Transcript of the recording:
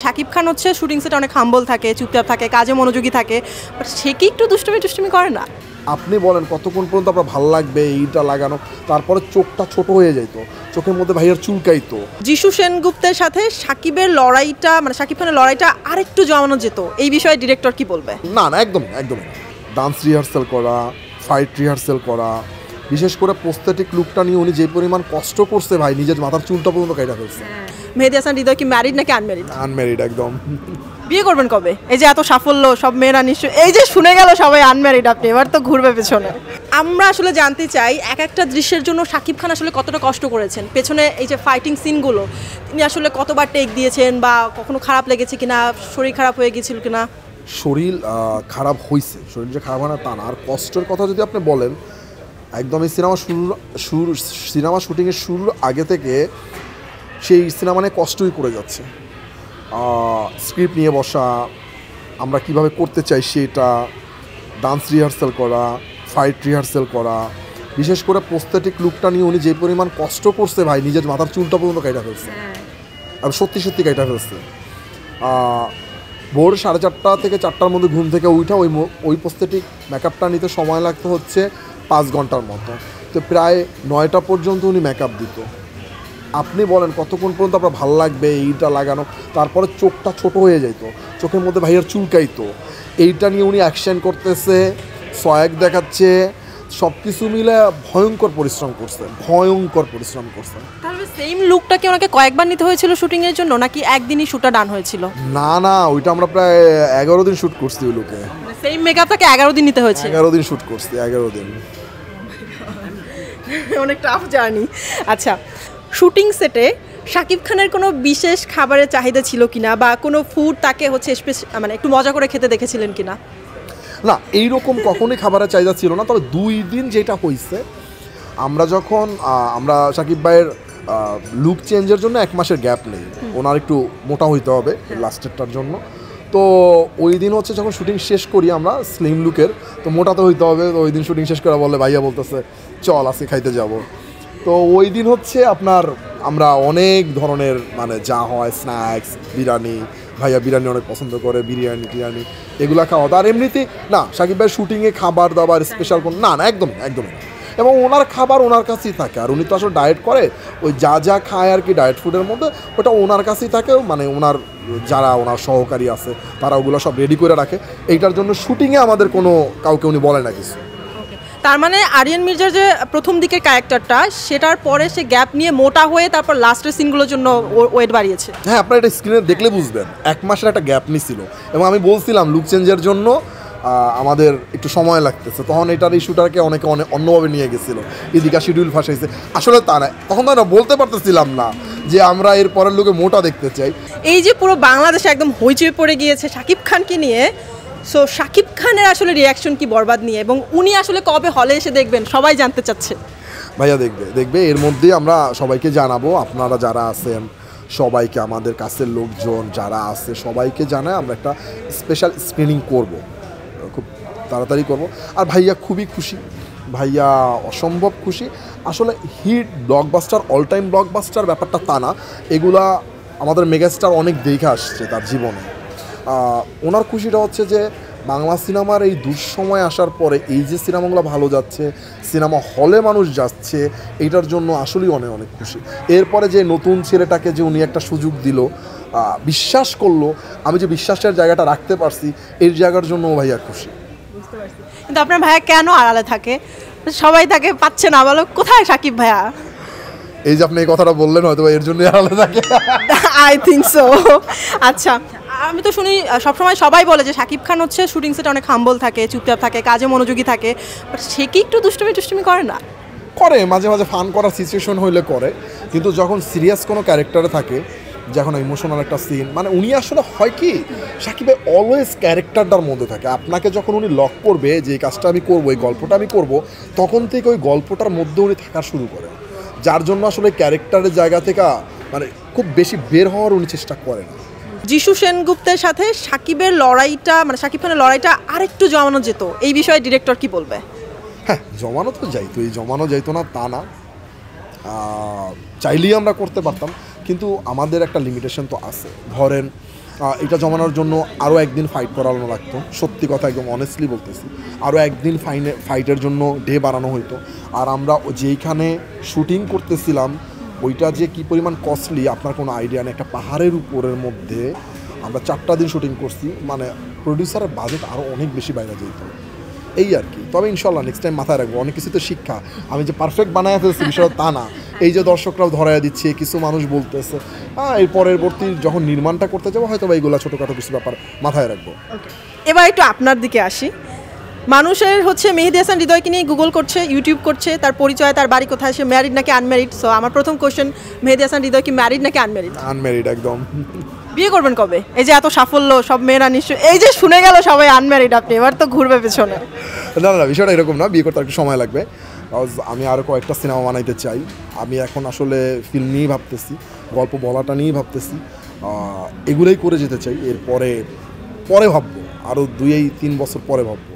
শাকিব খান হচ্ছে শুটিং সেটে অনেক হাম্বল থাকে, চুপচাপ থাকে, কাজে মনোযোগী থাকে, বাট সে কি একটু দুষ্টুমি করে না? আপনি বলেন কতক্ষণ পর্যন্ত আপনার ভালো লাগবে এইটা লাগানো, তারপরে চোখটা ছোট হয়ে যাইত, চোখের মধ্যে ভাইয়ার চুলকাইতো। যিশু সেনগুপ্তের সাথে শাকিবের লড়াইটা, মানে শাকিব খানের লড়াইটা আরেকটু জমানো যেত, এই বিষয়ে ডিরেক্টর কি বলবে? না না, একদমই একদমই না। ডান্স রিহার্সাল করা, ফাইট রিহার্সাল করা, বিশেষ করে প্রস্থেটিক লুকটা নিয়ে উনি যে পরিমাণ কষ্ট করছে ভাই, নিজের মাথার চুলটা পর্যন্ত কাটা ফেলছে। মেহেদী হাসান হৃদয় কি ম্যারিড নাকি আনম্যারিড? আনম্যারিড একদম। বিয়ে করবেন কবে? এই যে এত সাফল্য, সব মেয়েরা নিশ্চয় এই যে শুনে গেল সবাই আনম্যারিড, আপনি এবার তো ঘুরবে পেছনে। আমরা আসলে জানতে চাই এক একটা দৃশ্যের জন্য শাকিব খান আসলে কতটা কষ্ট করেছেন, পেছনে এই যে ফাইটিং সিনগুলো তিনি আসলে কতবার টেক দিয়েছেন, বা কখনো খারাপ লেগেছে কিনা, শরীর খারাপ হয়ে গেছিল কিনা? শরীর খারাপ হয়েছে, শরীর যে খারাপ হয় না তা না। আর কষ্টের কথা যদি আপনি বলেন, একদম এই সিনেমা শুটিংয়ের শুরুর আগে থেকে সেই সিনেমা নিয়ে কষ্টই করে যাচ্ছে। স্ক্রিপ্ট নিয়ে বসা, আমরা কিভাবে করতে চাই সেটা, ডান্স রিহার্সাল করা, ফাইট রিহার্সাল করা, বিশেষ করে প্রস্থেটিক লুকটা নিয়ে উনি যে পরিমাণ কষ্ট করছে ভাই, নিজের মাথার চুলটা পর্যন্ত কাটা ফেলছে। আর সত্যি সত্যি কাটা ফেলছে। ভোর 4:30 থেকে 4টার মধ্যে ঘুম থেকে উঠা ওই প্রস্থেটিক মেকআপটা নিতে সময় লাগতো হচ্ছে 5 ঘন্টার মতো। তো প্রায় 9টা পর্যন্ত উনি মেকআপ দিত। আপনি বলেন কতক্ষণ পর্যন্ত আপনার ভালো লাগবে এইটা লাগানো, তারপরে চোখটা ছোট হয়ে যাইতো, চোখের মধ্যে ভাইয়ার চুলকাইতো। এইটা নিয়ে উনি অ্যাকশন করতেছে, সোয়াগ দেখাচ্ছে, সব কিছু মিলে ভয়ঙ্কর পরিশ্রম করছে। তাহলে সেম লুকটা কি ওনাকে কয়েকবার নিতে হয়েছিল শুটিং এর জন্য, নাকি একদিনই শুটটা ডান হয়েছিল? না না, ওইটা আমরা প্রায় 11 দিন শ্যুট করছি ওই লুকে। সেম মেকআপটাকে 11 দিন নিতে হয়েছে? 11 দিন শ্যুট করছি, 11 দিন। অনেক টাফ জার্নি। আচ্ছা, শুটিং সেটে শাকিব খানের কোনো বিশেষ খাবারের চাহিদা ছিল কিনা, বা কোনো ফুড তাকে হচ্ছে মানে একটু মজা করে খেতে দেখেছিলেন কিনা? না, এইরকম কখনোই খাবারের চাহিদা ছিল না। তবে 2 দিন যেটা হয়েছে, আমরা শাকিব ভাইয়ের লুক চেঞ্জের জন্য 1 মাসের গ্যাপ নেই, ওনার একটু মোটা হইতে হবে লাস্টেরটার জন্য। তো ওই দিন হচ্ছে যখন শুটিং শেষ করি আমরা স্লিম লুকের, তো মোটা তো হইতে হবে। তো ওই দিন শুটিং শেষ করে বলে ভাইয়া বলতেছে চল আজকে খাইতে যাব। তো ওই দিন হচ্ছে আমরা অনেক ধরনের মানে যা হয় স্ন্যাক্স, বিরিয়ানি, ভাইয়া বিরিয়ানি অনেক পছন্দ করে, বিরিয়ানি এগুলো খাওয়া। আর এমনিতেই না, শাকিব ভাই শুটিংয়ে খাবার দাবার স্পেশাল কোনো না, একদমই না। এবং ওনার খাবার ওনার কাছেই থাকে। আর উনি তো আসলে ডায়েট করে, ওই যা খায় আর কি ডায়েট ফুডের মধ্যে, ওটা ওনার কাছেই থাকে। মানে ওনার ওনার সহকারী আছে, তারা ওগুলো সব রেডি করে রাখে। এইটার জন্য শুটিংয়ে আমাদের কাউকে উনি বলে না কিছু। তার মানে আরিয়ান মির্জার যে প্রথম দিকের ক্যারেক্টারটা, সেটার পরে সে গ্যাপ নিয়ে মোটা হয়ে তারপর লাস্টের সিনগুলোর জন্য ওয়েট বাড়িয়েছে। হ্যাঁ, আপনারা এটা স্ক্রিনে দেখলে বুঝবেন 1 মাসের একটা গ্যাপ নিছিল। এবং আমি বলছিলাম লুক চেঞ্জের জন্য আমাদের একটু সময় লাগতেছে, তখন এটার ইস্যুটাকে অনেকে অন্যভাবে নিয়ে গেছিলো, এদিকে শিডিউল ফাঁসাইছে। আসলে তা না, তখন তো আমরা বলতে পারতেছিলাম না যে আমরা এর পরের লুকে মোটা দেখতে চাই। এই যে পুরো বাংলাদেশে একদম হইচই পড়ে গিয়েছে শাকিব খানকে নিয়ে, সো শাকিব খানের আসলে রিয়াকশন কি বরবাদ নিয়ে, এবং উনি আসলে কবে হলে এসে দেখবেন সবাই জানতে চাচ্ছে। ভাইয়া দেখবে এর মধ্যেই আমরা সবাইকে জানাবো। আপনারা যারা আছেন সবাইকে, আমাদের কাছের লোকজন যারা আছে সবাইকে জানায় আমরা একটা স্পেশাল স্ক্রিনিং করব, খুব তাড়াতাড়ি করব। আর ভাইয়া খুবই খুশি, ভাইয়া অসম্ভব খুশি। আসলে hit blockbuster, all time blockbuster ব্যাপারটা তা না, এগুলা আমাদের মেগাস্টার অনেক দেখে আসছে তার জীবনে। ওনার খুশিটা হচ্ছে যে বাংলা সিনেমার এই দুঃসময় আসার পরে এই যে সিনেমাগুলো ভালো যাচ্ছে, সিনেমা হলে মানুষ যাচ্ছে, এইটার জন্য আসলেই অনেক খুশি। এরপরে যে নতুন ছেলেটাকে যে উনি একটা সুযোগ দিল, বিশ্বাস করলো, আমি যে বিশ্বাসের জায়গাটা রাখতে পারছি, এই জায়গার জন্য ভাইয়া খুশি। বুঝতে পারছি। কিন্তু আপনার ভাইয়া কেন আড়ালে থাকে? সবাই তাকে পাচ্ছে না, বলো কোথায় শাকিব ভাইয়া? এই যে আপনি এই কথাটা বললেন, হয়তো এর জন্যই আড়ালে থাকে। I think so. আচ্ছা, আমি তো শুনি সবসময় সবাই বলে যে শাকিব খান হচ্ছে শুটিং সেটে অনেক হাম্বল থাকে, চুপচাপ থাকে, কাজে মনোযোগী থাকে, বাট সে কি একটু দুষ্টুমি করে না? করে, মাঝে ফান করার সিচুয়েশন হইলে করে। কিন্তু যখন সিরিয়াস কোনো ক্যারেক্টারে থাকে, যখন ইমোশনাল একটা সিন, মানে উনি আসলে হয় কি, শাকিবে অলওয়েজ ক্যারেক্টারটার মধ্যে থাকে। আপনাকে যখন উনি লক করবে যে এই কাজটা আমি করবো, এই গল্পটা আমি করবো, তখন থেকে ওই গল্পটার মধ্যে উনি থাকা শুরু করে। যার জন্য আসলে ক্যারেক্টারের জায়গা থেকে মানে খুব বেশি বের হওয়ার উনি চেষ্টা করে না। যিশু সেনগুপ্তের সাথে শাকিবের লড়াইটা, মানে শাকিব খানের লড়াইটা আরেকটু জমানো যেত, এই বিষয়ে ডিরেক্টর কি বলবে? হ্যাঁ, জমানো তো যাইতো, এই জমানো যাইতো না তা না, চাইলেই আমরা করতে পারতাম, কিন্তু আমাদের একটা লিমিটেশন তো আছে। ধরেন এটা জমানোর জন্য আরও একদিন ফাইট করানো লাগতো, সত্যি কথা একদম অনেস্টলি বলতেছি। আরও একদিন ফাইটের জন্য ডে বাড়ানো হইতো। আর আমরা যেইখানে শুটিং করতেছিলাম ওইটা যে কী পরিমাণ কস্টলি আপনার কোনো আইডিয়া নেই। একটা পাহাড়ের উপরের মধ্যে আমরা 4টা দিন শুটিং করছি, মানে প্রডিউসারের বাজেট আরও অনেক বেশি বাইরে যেত, এই আর কি। তবে ইনশাল্লাহ নেক্সট টাইম মাথায় রাখবো, অনেক কিছু তো শিক্ষা, আমি যে পারফেক্ট বানায় ফেলছি বিষয়টা তা না। এই যে দর্শকরাও ধরাইয়া দিচ্ছে, কিছু মানুষ বলতেছে, এর পরবর্তী যখন নির্মাণটা করতে যাবো হয়তো বা এইগুলো ছোটোখাটো কিছু ব্যাপার মাথায় রাখবো। এবার একটু আপনার দিকে আসি। মানুষের হচ্ছে মেহেদী হাসান হৃদয়কে নিয়ে গুগল করছে, ইউটিউব করছে, তার পরিচয়, তার বাড়ি কোথায়, সে ম্যারিড নাকি আনম্যারিড। সো আমার প্রথম কোশ্চেন, মেহেদী হাসান হৃদয় কি ম্যারিড নাকি আনম্যারিড? আনম্যারিড একদম। বিয়ে করবেন কবে? এই যে এত সাফল্য, সব মেয়েরা নিশ্চয়ই, এই যে শুনে গেল সবাই আনম্যারিড, আপনি এবার তো ঘুরবে পেছনে। না, বিষয়টা এরকম না, বিয়ে করতে একটু সময় লাগবে। আমি আরও কয়েকটা সিনেমা বানাইতে চাই। আমি এখন আসলে ফিল্ম নিয়েই ভাবতেছি, গল্প বলাটা নিয়েই ভাবতেছি, এগুলোই করে যেতে চাই। এরপরে ভাববো, আরও 2-3 বছর পরে ভাববো।